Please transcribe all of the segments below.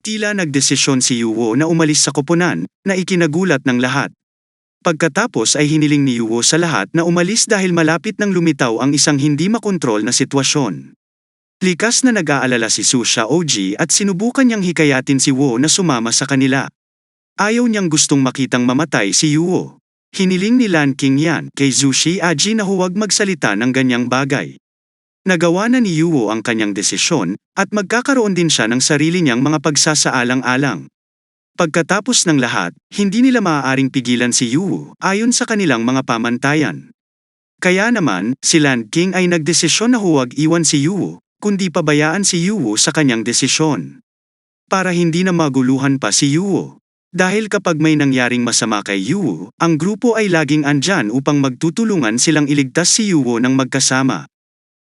Tila nagdesisyon si Yuo na umalis sa koponan, na ikinagulat ng lahat. Pagkatapos ay hiniling ni Yuo sa lahat na umalis dahil malapit nang lumitaw ang isang hindi makontrol na sitwasyon. Likas na nag-aalala si Susha Oji at sinubukan niyang hikayatin si Yuo na sumama sa kanila. Ayaw niyang gustong makitang mamatay si Yuo. Hiniling ni Lan Qingyan kay Zushi Aji na huwag magsalita ng ganyang bagay. Nagawa na ni Yuo ang kanyang desisyon, at magkakaroon din siya ng sarili niyang mga pagsasaalang-alang. Pagkatapos ng lahat, hindi nila maaaring pigilan si Yuo ayon sa kanilang mga pamantayan. Kaya naman, si Lan King ay nagdesisyon na huwag iwan si Yuo, kundi pabayaan si Yuo sa kanyang desisyon. Para hindi na maguluhan pa si Yuo. Dahil kapag may nangyaring masama kay Yuo, ang grupo ay laging andyan upang magtutulungan silang iligtas si Yuo ng magkasama.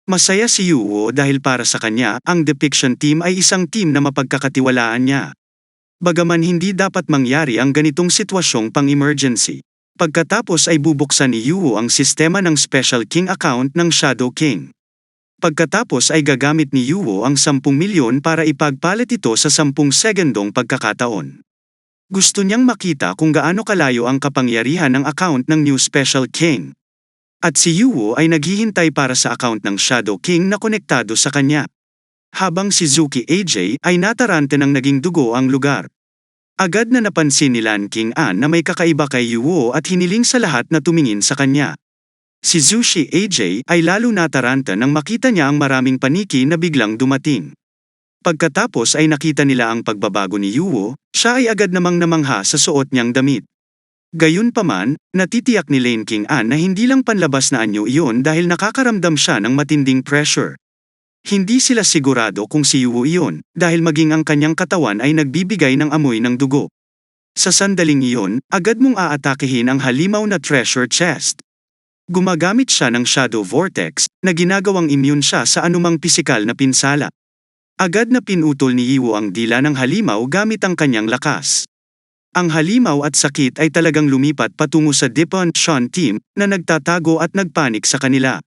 Masaya si Yuo dahil para sa kanya, ang depiction team ay isang team na mapagkakatiwalaan niya. Bagaman hindi dapat mangyari ang ganitong sitwasyong pang-emergency. Pagkatapos ay bubuksan ni Yuo ang sistema ng Special King account ng Shadow King. Pagkatapos ay gagamit ni Yuo ang 10 milyon para ipagpalit ito sa 10 segundong pagkakataon. Gusto niyang makita kung gaano kalayo ang kapangyarihan ng account ng New Special King. At si Yuo ay naghihintay para sa account ng Shadow King na konektado sa kanya. Habang si Zuki AJ ay natarante ng naging dugo ang lugar. Agad na napansin ni Lan Qingyan na may kakaiba kay Yuo at hiniling sa lahat na tumingin sa kanya. Si Zushi AJ ay lalo nataranta nang makita niya ang maraming paniki na biglang dumating. Pagkatapos ay nakita nila ang pagbabago ni Yuo, siya ay agad namang namangha sa suot niyang damit. Gayunpaman, natitiyak ni Lan Qingyan na hindi lang panlabas na anyo iyon dahil nakakaramdam siya ng matinding pressure. Hindi sila sigurado kung si Yuo iyon, dahil maging ang kanyang katawan ay nagbibigay ng amoy ng dugo. Sa sandaling iyon, agad mong aatakehin ang halimaw na treasure chest. Gumagamit siya ng Shadow Vortex, na ginagawang immune siya sa anumang pisikal na pinsala. Agad na pinutol ni Yuo ang dila ng halimaw gamit ang kanyang lakas. Ang halimaw at sakit ay talagang lumipat patungo sa Dipon Sean team na nagtatago at nagpanik sa kanila.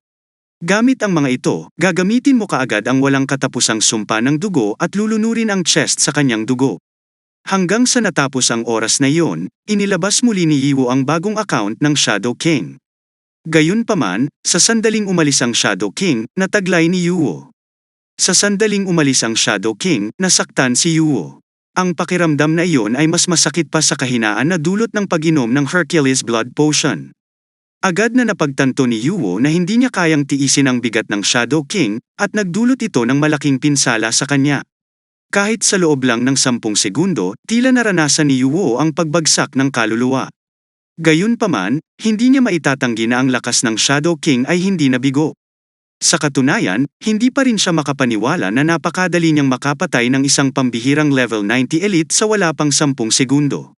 Gamit ang mga ito, gagamitin mo kaagad ang walang katapusang sumpa ng dugo at lulunurin ang chest sa kanyang dugo. Hanggang sa natapos ang oras na iyon, inilabas muli ni Yuo ang bagong account ng Shadow King. Gayunpaman, sa sandaling umalis ang Shadow King, nataglay ni Yuo. Sa sandaling umalis ang Shadow King, nasaktan si Yuo. Ang pakiramdam na iyon ay mas masakit pa sa kahinaan na dulot ng pag-inom ng Hercules Blood Potion. Agad na napagtanto ni Yuo na hindi niya kayang tiisin ang bigat ng Shadow King, at nagdulot ito ng malaking pinsala sa kanya. Kahit sa loob lang ng 10 segundo, tila naranasan ni Yuo ang pagbagsak ng kaluluwa. Gayunpaman, hindi niya maitatanggi na ang lakas ng Shadow King ay hindi nabigo. Sa katunayan, hindi pa rin siya makapaniwala na napakadali niyang makapatay ng isang pambihirang level 90 elite sa wala pang 10 segundo.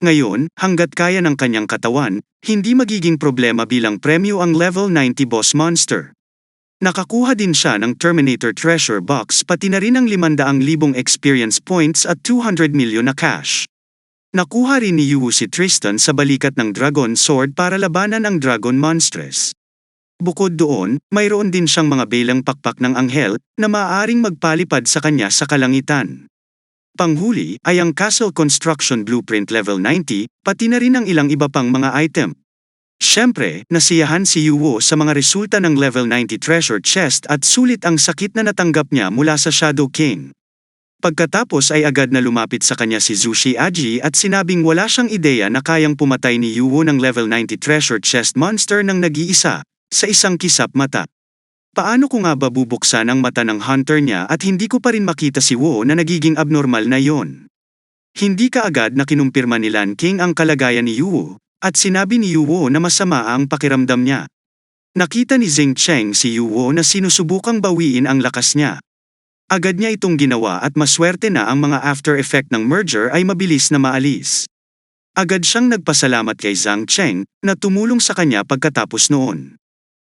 Ngayon, hanggat kaya ng kanyang katawan, hindi magiging problema bilang premyo ang level 90 boss monster. Nakakuha din siya ng Terminator Treasure Box pati na rin ang 500,000 experience points at 200 million na cash. Nakuha rin ni Yuo si Tristan sa balikat ng Dragon Sword para labanan ang Dragon Monstress. Bukod doon, mayroon din siyang mga belang pakpak ng anghel na maaaring magpalipad sa kanya sa kalangitan. Panghuli ay ang Castle Construction Blueprint Level 90, pati na rin ang ilang iba pang mga item. Siyempre, nasiyahan si Yuo sa mga resulta ng Level 90 Treasure Chest at sulit ang sakit na natanggap niya mula sa Shadow King. Pagkatapos ay agad na lumapit sa kanya si Zushi Aji at sinabing wala siyang ideya na kayang pumatay ni Yuo ng Level 90 Treasure Chest monster ng nag-iisa, sa isang kisap mata. Paano ko nga ba bubuksan ang mata ng hunter niya at hindi ko pa rin makita si Yuo na nagiging abnormal na yon? Hindi kaagad na kinumpirma ni Lan King ang kalagayan ni Yuo, at sinabi ni Yuo na masama ang pakiramdam niya. Nakita ni Zheng Cheng si Yuo na sinusubukang bawiin ang lakas niya. Agad niya itong ginawa at maswerte na ang mga after effect ng merger ay mabilis na maalis. Agad siyang nagpasalamat kay Zheng Cheng na tumulong sa kanya pagkatapos noon.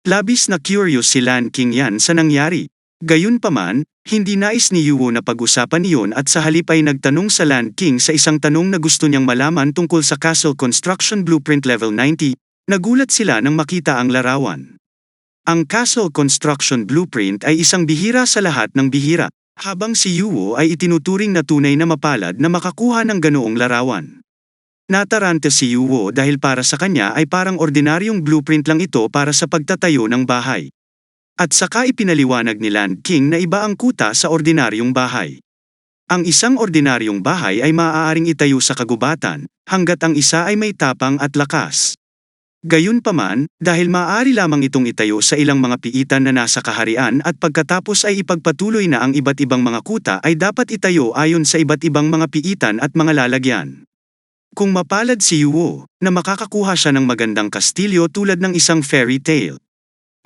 Labis na curious si Lan Qingyan sa nangyari. Gayunpaman, hindi nais ni Yuo na pag-usapan iyon at sa halip ay nagtanong sa Lan King sa isang tanong na gusto niyang malaman tungkol sa Castle Construction Blueprint Level 90, nagulat sila nang makita ang larawan. Ang Castle Construction Blueprint ay isang bihira sa lahat ng bihira. Habang si Yuo ay itinuturing na tunay na mapalad na makakuha ng ganoong larawan. Nataranta si Yuo dahil para sa kanya ay parang ordinaryong blueprint lang ito para sa pagtatayo ng bahay. At saka ipinaliwanag ni Land King na iba ang kuta sa ordinaryong bahay. Ang isang ordinaryong bahay ay maaaring itayo sa kagubatan, hanggat ang isa ay may tapang at lakas. Gayunpaman, dahil maaari lamang itong itayo sa ilang mga piitan na nasa kaharian at pagkatapos ay ipagpatuloy na ang iba't ibang mga kuta ay dapat itayo ayon sa iba't ibang mga piitan at mga lalagyan. Kung mapalad si Yuo, na makakakuha siya ng magandang kastilyo tulad ng isang fairy tale.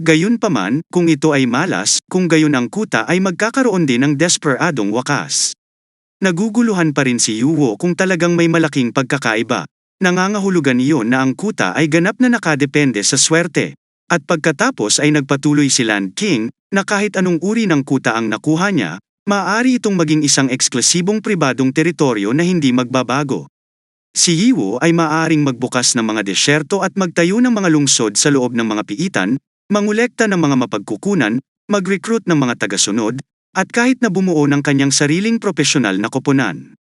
Gayunpaman, kung ito ay malas, kung gayon ang kuta ay magkakaroon din ng desperadong wakas. Naguguluhan pa rin si Yuo kung talagang may malaking pagkakaiba. Nangangahulugan iyon na ang kuta ay ganap na nakadepende sa swerte. At pagkatapos ay nagpatuloy si Land King, na kahit anong uri ng kuta ang nakuha niya, maaari itong maging isang eksklusibong pribadong teritoryo na hindi magbabago. Si Yuo ay maaaring magbukas ng mga desyerto at magtayo ng mga lungsod sa loob ng mga piitan, mangolekta ng mga mapagkukunan, mag-recruit ng mga tagasunod, at kahit na bumuo ng kanyang sariling propesyonal na koponan.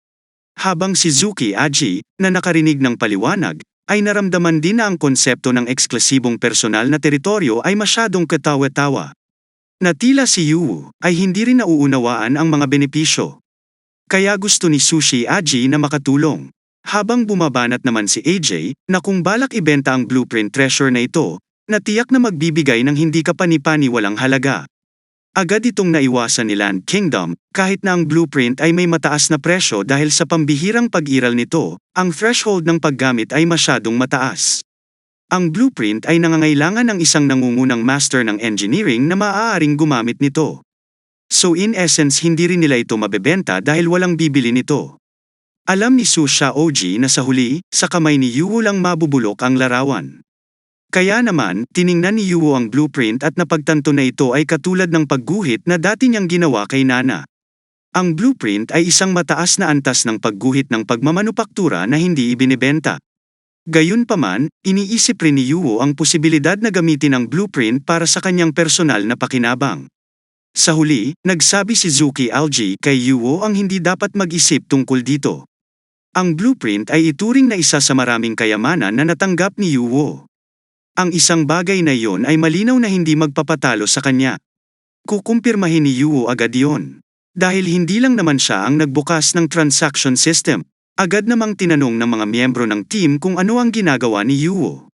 Habang si Zuki Aji, na nakarinig ng paliwanag, ay naramdaman din na ang konsepto ng eksklusibong personal na teritoryo ay masyadong katawa-tawa. Na tila si Yuo ay hindi rin nauunawaan ang mga benepisyo. Kaya gusto ni Sushi Aji na makatulong. Habang bumabanat naman si AJ, na kung balak ibenta ang blueprint treasure na ito, na tiyak na magbibigay ng hindi kapani-pani walang halaga. Agad itong naiwasan ni Land Kingdom, kahit na ang blueprint ay may mataas na presyo dahil sa pambihirang pag-iral nito, ang threshold ng paggamit ay masyadong mataas. Ang blueprint ay nangangailangan ng isang nangungunang master ng engineering na maaaring gumamit nito. So in essence hindi rin nila ito mabebenta dahil walang bibili nito. Alam ni Su Xiaoji na sa huli, sa kamay ni Yuo lang mabubulok ang larawan. Kaya naman, tiningnan ni Yuo ang blueprint at napagtanto na ito ay katulad ng pagguhit na dati niyang ginawa kay Nana. Ang blueprint ay isang mataas na antas ng pagguhit ng pagmamanupaktura na hindi ibinibenta. Gayunpaman, iniisip rin ni Yuo ang posibilidad na gamitin ang blueprint para sa kanyang personal na pakinabang. Sa huli, nagsabi si Zuki Alji kay Yuo ang hindi dapat mag-isip tungkol dito. Ang blueprint ay ituring na isa sa maraming kayamanan na natanggap ni Yuo. Ang isang bagay na iyon ay malinaw na hindi magpapatalo sa kanya. Kukumpirmahin ni Yuo agad iyon. Dahil hindi lang naman siya ang nagbukas ng transaction system, agad namang tinanong ng mga miyembro ng team kung ano ang ginagawa ni Yuo.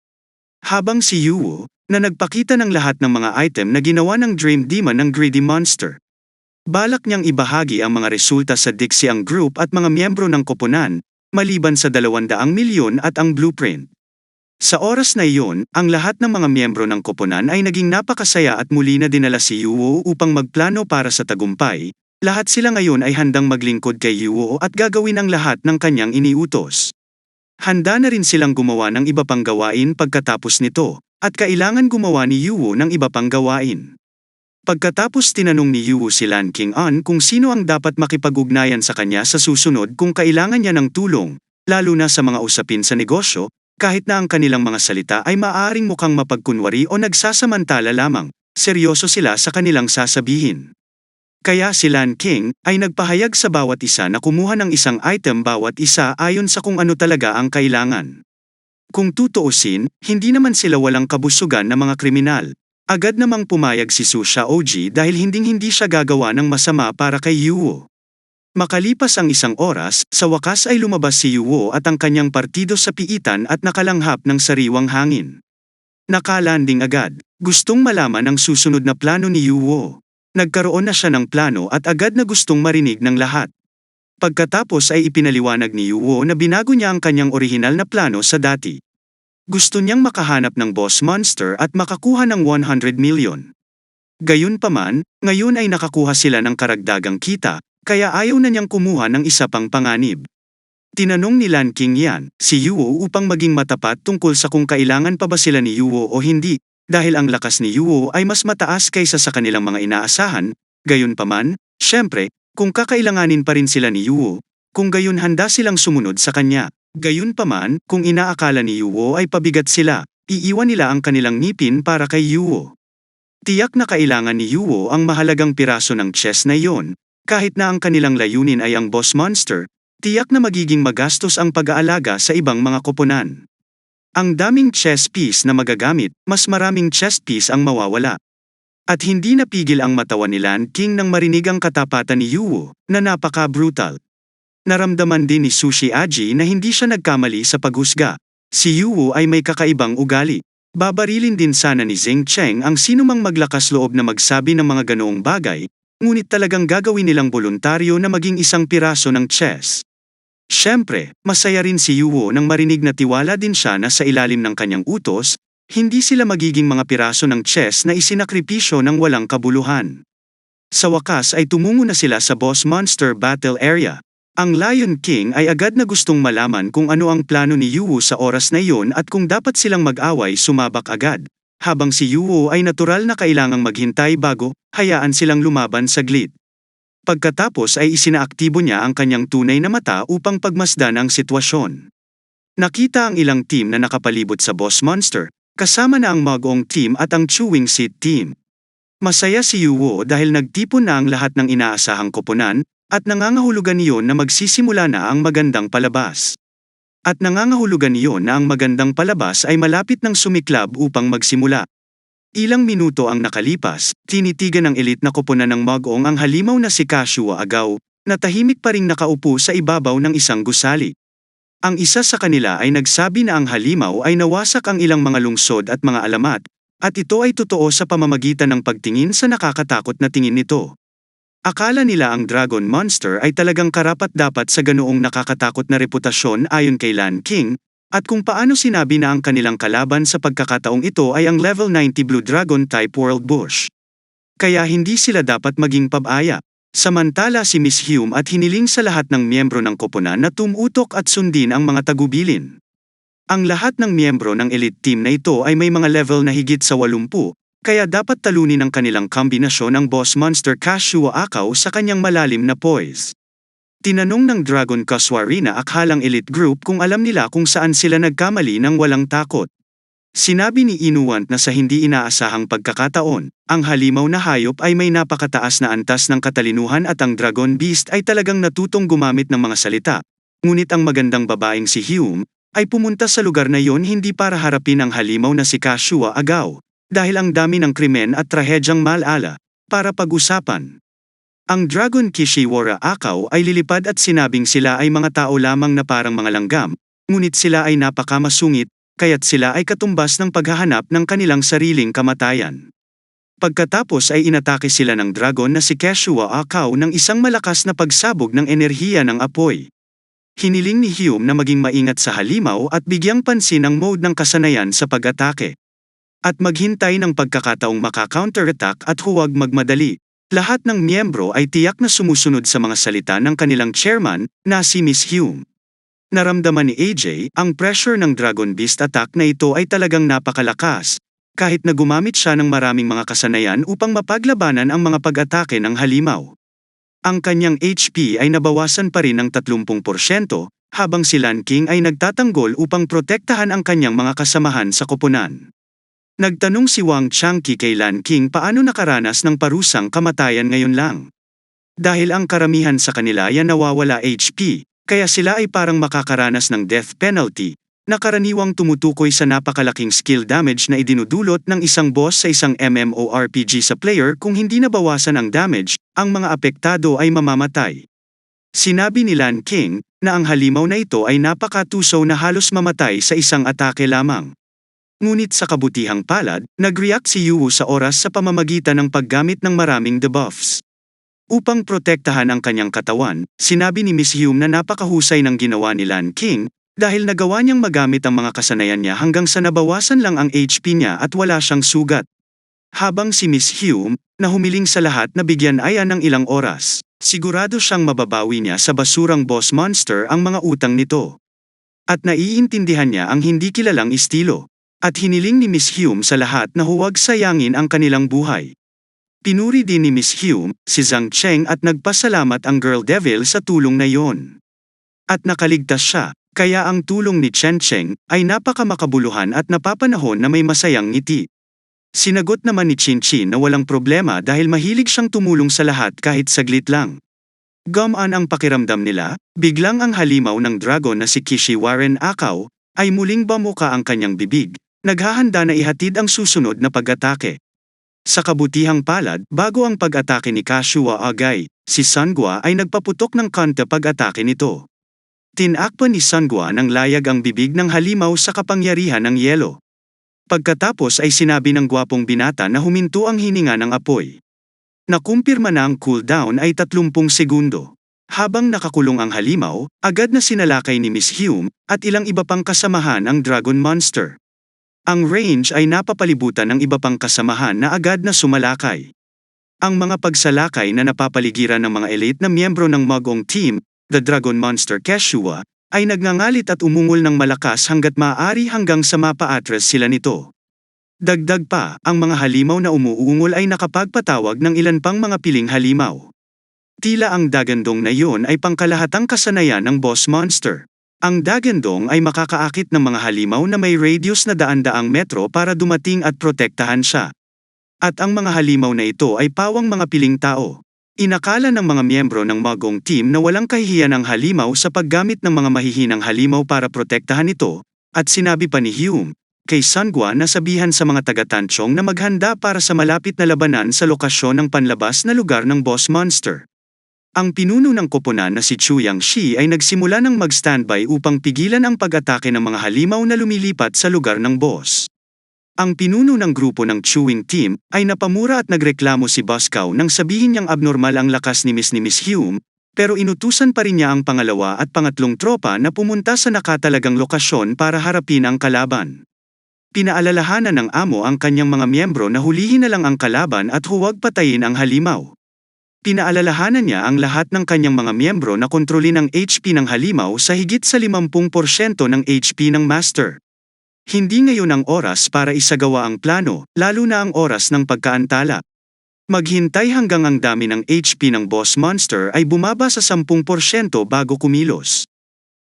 Habang si Yuo, na nagpakita ng lahat ng mga item na ginawa ng Dream Demon ng Greedy Monster. Balak niyang ibahagi ang mga resulta sa Dixiang Group at mga miyembro ng koponan, maliban sa 200 milyon at ang blueprint. Sa oras na iyon, ang lahat ng mga miyembro ng koponan ay naging napakasaya at muli na dinala si Yuo upang magplano para sa tagumpay. Lahat sila ngayon ay handang maglingkod kay Yuo at gagawin ang lahat ng kanyang iniutos. Handa na rin silang gumawa ng iba pang gawain pagkatapos nito, at kailangan gumawa ni Yuo ng iba pang gawain. Pagkatapos tinanong ni Yuo si Lan King-an kung sino ang dapat makipag-ugnayan sa kanya sa susunod kung kailangan niya ng tulong, lalo na sa mga usapin sa negosyo, kahit na ang kanilang mga salita ay maaaring mukhang mapagkunwari o nagsasamantala lamang, seryoso sila sa kanilang sasabihin. Kaya si Lan King ay nagpahayag sa bawat isa na kumuha ng isang item bawat isa ayon sa kung ano talaga ang kailangan. Kung tutuusin, hindi naman sila walang kabusugan na mga kriminal. Agad namang pumayag si Su Xiaoji dahil hindi siya gagawa ng masama para kay Yuo. Makalipas ang isang oras, sa wakas ay lumabas si Yuo at ang kanyang partido sa piitan at nakalanghap ng sariwang hangin. Nakalanding agad. Gustong malaman ang susunod na plano ni Yuo. Nagkaroon na siya ng plano at agad na gustong marinig ng lahat. Pagkatapos ay ipinaliwanag ni Yuo na binago niya ang kanyang orihinal na plano sa dati. Gusto niyang makahanap ng boss monster at makakuha ng 100 million. Gayunpaman, ngayon ay nakakuha sila ng karagdagang kita, kaya ayaw na niyang kumuha ng isa pang panganib. Tinanong ni Lan King yan, si Yuo upang maging matapat tungkol sa kung kailangan pa ba sila ni Yuo o hindi, dahil ang lakas ni Yuo ay mas mataas kaysa sa kanilang mga inaasahan. Gayunpaman, syempre, kung kakailanganin pa rin sila ni Yuo, kung gayon handa silang sumunod sa kanya. Gayunpaman, kung inaakala ni Yuo ay pabigat sila, iiwan nila ang kanilang ngipin para kay Yuo. Tiyak na kailangan ni Yuo ang mahalagang piraso ng chess na iyon, Kahit na ang kanilang layunin ay ang boss monster, tiyak na magiging magastos ang pag-aalaga sa ibang mga koponan. Ang daming chess piece na magagamit, mas maraming chess piece ang mawawala. At hindi napigil ang matawan ni Lan King nang marinig ang katapatan ni Yuwo, na napaka-brutal. Naramdaman din ni Sushi Aji na hindi siya nagkamali sa paghusga. Si Yuwo ay may kakaibang ugali. Babarilin din sana ni Zheng Cheng ang sinumang maglakas loob na magsabi ng mga ganoong bagay, ngunit talagang gagawin nilang voluntaryo na maging isang piraso ng chess. Siyempre, masaya rin si Yuwo nang marinig na tiwala din siya na sa ilalim ng kanyang utos, hindi sila magiging mga piraso ng chess na isinakripisyo ng walang kabuluhan. Sa wakas ay tumungo na sila sa boss monster battle area. Ang Lion King ay agad na gustong malaman kung ano ang plano ni Yuwo sa oras na iyon at kung dapat silang mag-away sumabak agad. Habang si Yuwo ay natural na kailangang maghintay bago, hayaan silang lumaban saglit. Pagkatapos ay isinaaktibo niya ang kanyang tunay na mata upang pagmasdan ang sitwasyon. Nakita ang ilang team na nakapalibot sa boss monster, kasama na ang Mag-ong team at ang Chewing Seat team. Masaya si Yuwo dahil nagtipon na ang lahat ng inaasahang koponan, at nangangahulugan iyon na magsisimula na ang magandang palabas. At nangangahulugan iyon na ang magandang palabas ay malapit ng sumiklab upang magsimula. Ilang minuto ang nakalipas, tinitigan ng elite na koponan ng Mag-ong ang halimaw na si Kashua Agaw, na tahimik pa ring nakaupo sa ibabaw ng isang gusali. Ang isa sa kanila ay nagsabi na ang halimaw ay nawasak ang ilang mga lungsod at mga alamat, at ito ay totoo sa pamamagitan ng pagtingin sa nakakatakot na tingin nito. Akala nila ang Dragon Monster ay talagang karapat-dapat sa ganoong nakakatakot na reputasyon ayon kay Lan King, at kung paano sinabi na ang kanilang kalaban sa pagkakataong ito ay ang level 90 Blue Dragon type World Bush. Kaya hindi sila dapat maging pabaya. Samantala si Miss Hume at hiniling sa lahat ng miyembro ng koponan na tumutok at sundin ang mga tagubilin. Ang lahat ng miyembro ng elite team na ito ay may mga level na higit sa 80, kaya dapat talunin ang kanilang kombinasyon ng boss monster Kashua Akaw sa kanyang malalim na poise. Tinanong ng Dragon Kaswarina akhalang elite group kung alam nila kung saan sila nagkamali ng walang takot. Sinabi ni Inuwant na sa hindi inaasahang pagkakataon, ang halimaw na hayop ay may napakataas na antas ng katalinuhan at ang Dragon Beast ay talagang natutong gumamit ng mga salita. Ngunit ang magandang babaeng si Hume ay pumunta sa lugar na yon hindi para harapin ang halimaw na si Kashua Agaw, dahil ang dami ng krimen at trahedyang malala para pag-usapan. Ang Dragon Kishiwara Akaw ay lilipad at sinabing sila ay mga tao lamang na parang mga langgam, ngunit sila ay napakamasungit, kaya't sila ay katumbas ng paghahanap ng kanilang sariling kamatayan. Pagkatapos ay inatake sila ng dragon na si Keshua Akaw ng isang malakas na pagsabog ng enerhiya ng apoy. Hiniling ni Hume na maging maingat sa halimaw at bigyang pansin ang mode ng kasanayan sa pag-atake. At maghintay ng pagkakataong maka-counterattack at huwag magmadali. Lahat ng miyembro ay tiyak na sumusunod sa mga salita ng kanilang chairman, na si Miss Hume. Naramdaman ni AJ, ang pressure ng Dragon Beast attack na ito ay talagang napakalakas, kahit na gumamit siya ng maraming mga kasanayan upang mapaglabanan ang mga pag-atake ng halimaw. Ang kanyang HP ay nabawasan pa rin ng 30%, habang si Lan King ay nagtatanggol upang protektahan ang kanyang mga kasamahan sa koponan. Nagtanong si Wang Changqi kay Lan King paano nakaranas ng parusang kamatayan ngayon lang. Dahil ang karamihan sa kanila ay nawawala HP, kaya sila ay parang makakaranas ng death penalty, na karaniwang tumutukoy sa napakalaking skill damage na idinudulot ng isang boss sa isang MMORPG sa player kung hindi nabawasan ang damage, ang mga apektado ay mamamatay. Sinabi ni Lan King, na ang halimaw na ito ay napakatuso na halos mamatay sa isang atake lamang. Ngunit sa kabutihang palad, nag-react si Yuwo sa oras sa pamamagitan ng paggamit ng maraming debuffs. Upang protektahan ang kanyang katawan, sinabi ni Miss Hume na napakahusay ng ginawa ni Lan King, dahil nagawa niyang magamit ang mga kasanayan niya hanggang sa nabawasan lang ang HP niya at wala siyang sugat. Habang si Miss Hume, na humiling sa lahat na bigyan Aya ng ilang oras, sigurado siyang mababawi niya sa basurang boss monster ang mga utang nito. At naiintindihan niya ang hindi kilalang estilo. At hiniling ni Miss Hume sa lahat na huwag sayangin ang kanilang buhay. Pinuri din ni Miss Hume, si Zhang Cheng at nagpasalamat ang Girl Devil sa tulong na iyon. At nakaligtas siya, kaya ang tulong ni Chen Cheng ay napakamakabuluhan at napapanahon na may masayang ngiti. Sinagot naman ni Chin Chin na walang problema dahil mahilig siyang tumulong sa lahat kahit saglit lang. Gumaan ang pakiramdam nila, biglang ang halimaw ng dragon na si Kishi Waren Akaw, ay muling bamuka ang kanyang bibig, naghahanda na ihatid ang susunod na pag-atake. Sa kabutihang palad, bago ang pag-atake ni Kashua Agay, si Sangwa ay nagpaputok ng kanta pag-atake nito. Tinakpan ni Sangwa ng layag ang bibig ng halimaw sa kapangyarihan ng yelo. Pagkatapos ay sinabi ng gwapong binata na huminto ang hininga ng apoy. Nakumpirma na ang cooldown ay 30 segundo. Habang nakakulong ang halimaw, agad na sinalakay ni Miss Hume at ilang iba pang kasamahan ang Dragon Monster. Ang range ay napapalibutan ng iba pang kasamahan na agad na sumalakay. Ang mga pagsalakay na napapaligiran ng mga elite na miyembro ng Magong Team, the Dragon Monster Keshua, ay nagngangalit at umungol ng malakas hanggat maaari hanggang sa mapa-atras sila nito. Dagdag pa, ang mga halimaw na umuungol ay nakapagpatawag ng ilan pang mga piling halimaw. Tila ang dagandong na yon ay pangkalahatang kasanayan ng boss monster. Ang dagandong ay makakaakit ng mga halimaw na may radius na daan-daang metro para dumating at protektahan siya. At ang mga halimaw na ito ay pawang mga piling tao. Inakala ng mga miyembro ng Magong Team na walang kahihiyan ang halimaw sa paggamit ng mga mahihinang halimaw para protektahan ito, at sinabi pa ni Hume kay Sangwa na sabihan sa mga taga-Tanchong na maghanda para sa malapit na labanan sa lokasyon ng panlabas na lugar ng boss monster. Ang pinuno ng koponan na si Chu Yangshi ay nagsimula ng mag-standby upang pigilan ang pag-atake ng mga halimaw na lumilipat sa lugar ng boss. Ang pinuno ng grupo ng Chewing Team ay napamura at nagreklamo si Boscow nang sabihin niyang abnormal ang lakas ni Miss Hume, pero inutusan pa rin niya ang pangalawa at pangatlong tropa na pumunta sa nakatalagang lokasyon para harapin ang kalaban. Pinaalalahanan ng amo ang kanyang mga miyembro na hulihin na lang ang kalaban at huwag patayin ang halimaw. Pinaalalahanan niya ang lahat ng kanyang mga miyembro na kontrolin ang HP ng halimaw sa higit sa 50% ng HP ng master. Hindi ngayon ang oras para isagawa ang plano, lalo na ang oras ng pagkaantala. Maghintay hanggang ang dami ng HP ng boss monster ay bumaba sa 10% bago kumilos.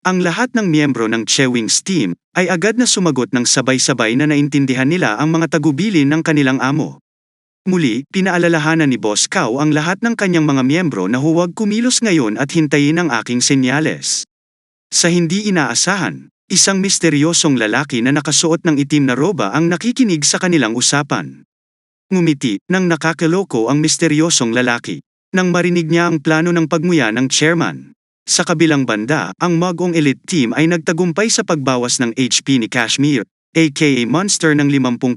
Ang lahat ng miyembro ng Chewing's team ay agad na sumagot ng sabay-sabay na naintindihan nila ang mga tagubilin ng kanilang amo. Muli, pinaalalahanan ni Boss Cow ang lahat ng kanyang mga miyembro na huwag kumilos ngayon at hintayin ang aking senyales. Sa hindi inaasahan, isang misteryosong lalaki na nakasuot ng itim na roba ang nakikinig sa kanilang usapan. Ngumiti nang nakakaloko ang misteryosong lalaki nang marinig niya ang plano ng pagmuya ng chairman. Sa kabilang banda, ang Magong Elite Team ay nagtagumpay sa pagbawas ng HP ni Kashmir, aka Monster ng 50%,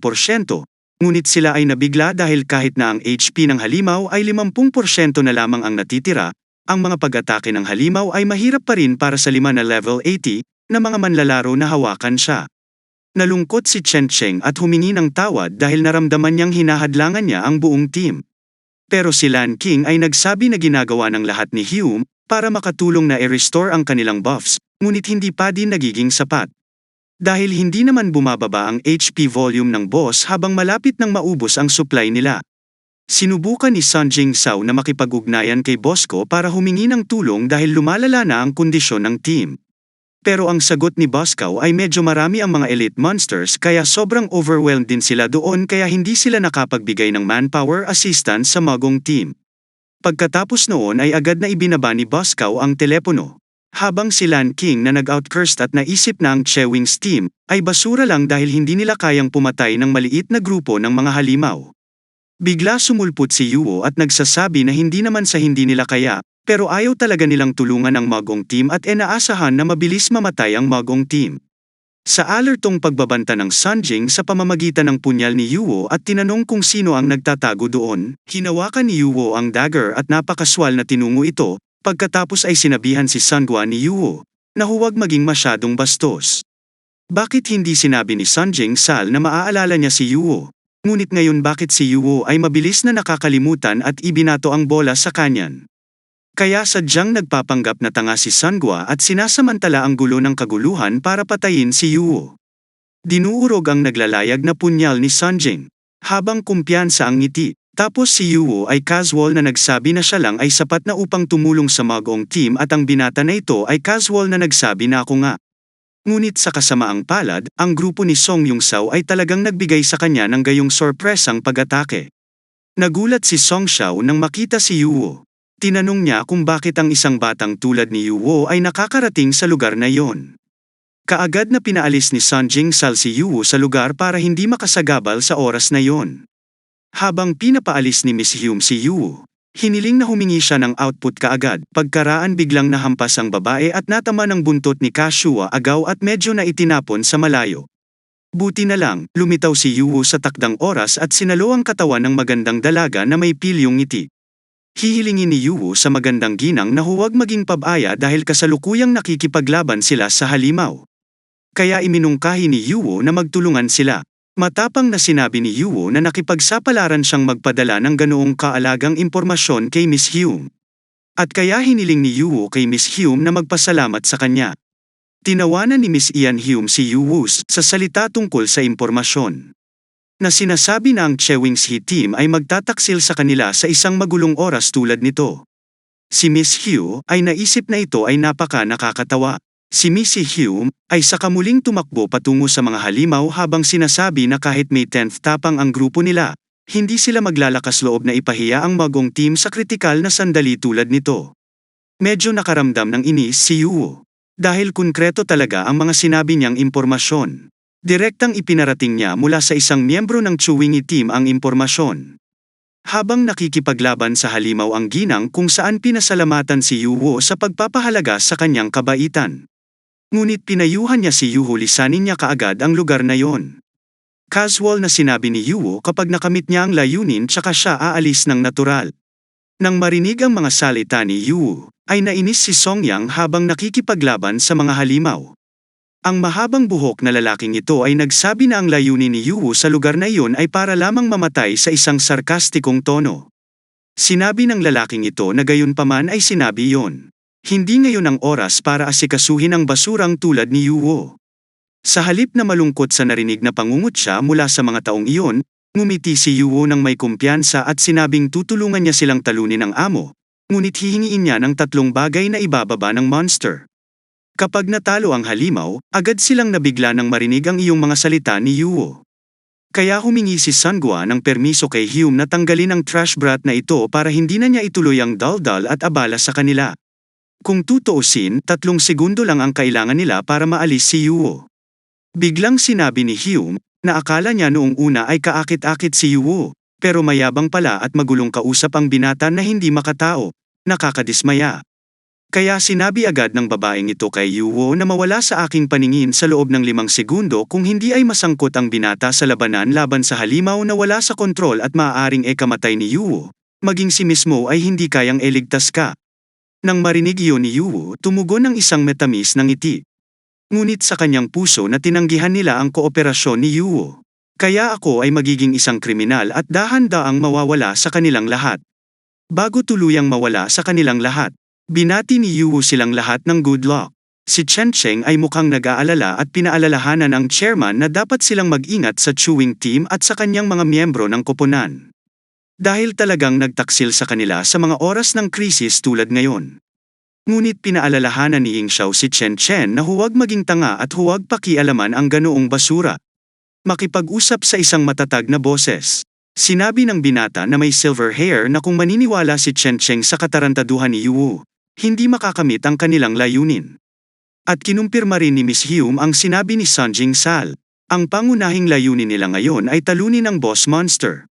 ngunit sila ay nabigla dahil kahit na ang HP ng halimaw ay 50% na lamang ang natitira, ang mga pag-atake ng halimaw ay mahirap pa rin para sa 5 na level 80, na mga manlalaro na hawakan siya. Nalungkot si Chen Cheng at humingi ng tawad dahil naramdaman niyang hinahadlangan niya ang buong team. Pero si Lan King ay nagsabi na ginagawa ng lahat ni Hume para makatulong na i-restore ang kanilang buffs, ngunit hindi pa din nagiging sapat. Dahil hindi naman bumababa ang HP volume ng boss habang malapit nang maubos ang supply nila. Sinubukan ni Sun Jing Sao na makipag-ugnayan kay Bosco para humingi ng tulong dahil lumalala na ang kondisyon ng team. Pero ang sagot ni Boscow ay medyo marami ang mga elite monsters kaya sobrang overwhelmed din sila doon kaya hindi sila nakapagbigay ng manpower assistance sa Magong Team. Pagkatapos noon ay agad na ibinaba ni Boscow ang telepono. Habang si Lan King na nag-outburst at naisip na ang Chewing's team ay basura lang dahil hindi nila kayang pumatay ng maliit na grupo ng mga halimaw. Bigla sumulpot si Yuo at nagsasabi na hindi naman sa hindi nila kaya, pero ayaw talaga nilang tulungan ang Magong Team at inaasahan na mabilis mamatay ang Magong Team. Sa alertong pagbabanta ng Sun Jing sa pamamagitan ng punyal ni Yuo at tinanong kung sino ang nagtatago doon, hinawakan ni Yuo ang dagger at napakaswal na tinungo ito, pagkatapos ay sinabihan si Sangwa ni Yuo na huwag maging masyadong bastos. Bakit hindi sinabi ni Sun Jing Sal na maaalala niya si Yuo? Ngunit ngayon bakit si Yuo ay mabilis na nakakalimutan at ibinato ang bola sa kanyan? Kaya sadyang nagpapanggap na tanga si Sangwa at sinasamantala ang gulo ng kaguluhan para patayin si Yuo. Dinuurog ang naglalayag na punyal ni Sun Jing. Habang kumpiyansa ang ngiti, tapos si Yuo ay casual na nagsabi na siya lang ay sapat na upang tumulong sa Magong Team at ang binata na ito ay casual na nagsabi na ako nga. Ngunit sa kasamaang palad, ang grupo ni Song Yung Sao ay talagang nagbigay sa kanya ng gayong sorpresang pag-atake. Nagulat si Song Xiao nang makita si Yuo. Tinanong niya kung bakit ang isang batang tulad ni Yuwo ay nakakarating sa lugar na iyon. Kaagad na pinaalis ni Sun Jingsal si Yuwo sa lugar para hindi makasagabal sa oras na iyon. Habang pinapaalis ni Miss Hume si Yuwo, hiniling na humingi siya ng output kaagad. Pagkaraan biglang nahampas ang babae at natama ng buntot ni Kashua agaw at medyo na itinapon sa malayo. Buti na lang, lumitaw si Yuwo sa takdang oras at sinalo ang katawan ng magandang dalaga na may pilyong ngiti. Hihilingin ni Yuwo sa magandang ginang na huwag maging pabaya dahil kasalukuyang nakikipaglaban sila sa halimaw. Kaya iminungkahi ni Yuwo na magtulungan sila. Matapang na sinabi ni Yuwo na nakipagsapalaran siyang magpadala ng ganoong kaalagang impormasyon kay Miss Hume. At kaya hiniling ni Yuwo kay Miss Hume na magpasalamat sa kanya. Tinawanan ni Miss Ian Hume si Yuwo sa salita tungkol sa impormasyon. Na sinasabi na ang Chewing's team ay magtataksil sa kanila sa isang magulong oras tulad nito. Si Miss Hume ay naisip na ito ay napaka nakakatawa. Si Missy Hume ay saka muling tumakbo patungo sa mga halimaw habang sinasabi na kahit may 10th tapang ang grupo nila, hindi sila maglalakas loob na ipahiya ang magong team sa kritikal na sandali tulad nito. Medyo nakaramdam ng inis si Yuwo. Dahil konkreto talaga ang mga sinabi niyang impormasyon. Direktang ipinarating niya mula sa isang miyembro ng Chewingy team ang impormasyon. Habang nakikipaglaban sa halimaw ang ginang kung saan pinasalamatan si Yuwo sa pagpapahalaga sa kanyang kabaitan. Ngunit pinayuhan niya si Yuwo lisanin niya kaagad ang lugar na yon. Casual na sinabi ni Yuwo kapag nakamit niya ang layunin tsaka siya aalis ng natural. Nang marinig ang mga salita ni Yuwo, ay nainis si Songyang habang nakikipaglaban sa mga halimaw. Ang mahabang buhok na lalaking ito ay nagsabi na ang layunin ni Yuwo sa lugar na iyon ay para lamang mamatay sa isang sarkastikong tono. Sinabi ng lalaking ito na gayunpaman ay sinabi yon. Hindi ngayon ang oras para asikasuhin ang basurang tulad ni Yuwo. Sa halip na malungkot sa narinig na pangungutya mula sa mga taong iyon, ngumiti si Yuwo ng may kumpiyansa at sinabing tutulungan niya silang talunin ng amo, ngunit hihingiin niya ng 3 bagay na ibababa ng monster. Kapag natalo ang halimaw, agad silang nabigla nang marinig ang iyong mga salita ni Yuwo. Kaya humingi si Sungwa ng permiso kay Hume na tanggalin ang trash brat na ito para hindi na niya ituloy ang daldal at abala sa kanila. Kung tutuusin, 3 segundo lang ang kailangan nila para maalis si Yuwo. Biglang sinabi ni Hume, na akala niya noong una ay kaakit-akit si Yuwo, pero mayabang pala at magulong kausap ang binata na hindi makatao, nakakadismaya. Kaya sinabi agad ng babaeng ito kay Yuwo na mawala sa aking paningin sa loob ng 5 segundo kung hindi ay masangkot ang binata sa labanan laban sa halimaw na wala sa kontrol at maaaring kamatay ni Yuwo, maging si mismo ay hindi kayang iligtas ka. Nang marinig iyon ni Yuwo, tumugon ng isang metamis ng ngiti. Ngunit sa kanyang puso na tinanggihan nila ang kooperasyon ni Yuwo. Kaya ako ay magiging isang kriminal at dahan-daang mawawala sa kanilang lahat. Bago tuluyang mawala sa kanilang lahat, binati ni Yuwo silang lahat ng good luck. Si Chen Cheng ay mukhang nag-aalala at pinaalalahanan ang chairman na dapat silang mag-ingat sa Chewing team at sa kanyang mga miyembro ng koponan. Dahil talagang nagtaksil sa kanila sa mga oras ng krisis tulad ngayon. Ngunit pinaalalahanan ni Ying Xiao si Chen Chen na huwag maging tanga at huwag pakialaman ang ganoong basura. Makipag-usap sa isang matatag na boses. Sinabi ng binata na may silver hair na kung maniniwala si Chen Cheng sa katarantaduhan ni Yuwo, hindi makakamit ang kanilang layunin. At kinumpirma rin ni Miss Hume ang sinabi ni Sun Jingsal. Ang pangunahing layunin nila ngayon ay talunin ang boss monster.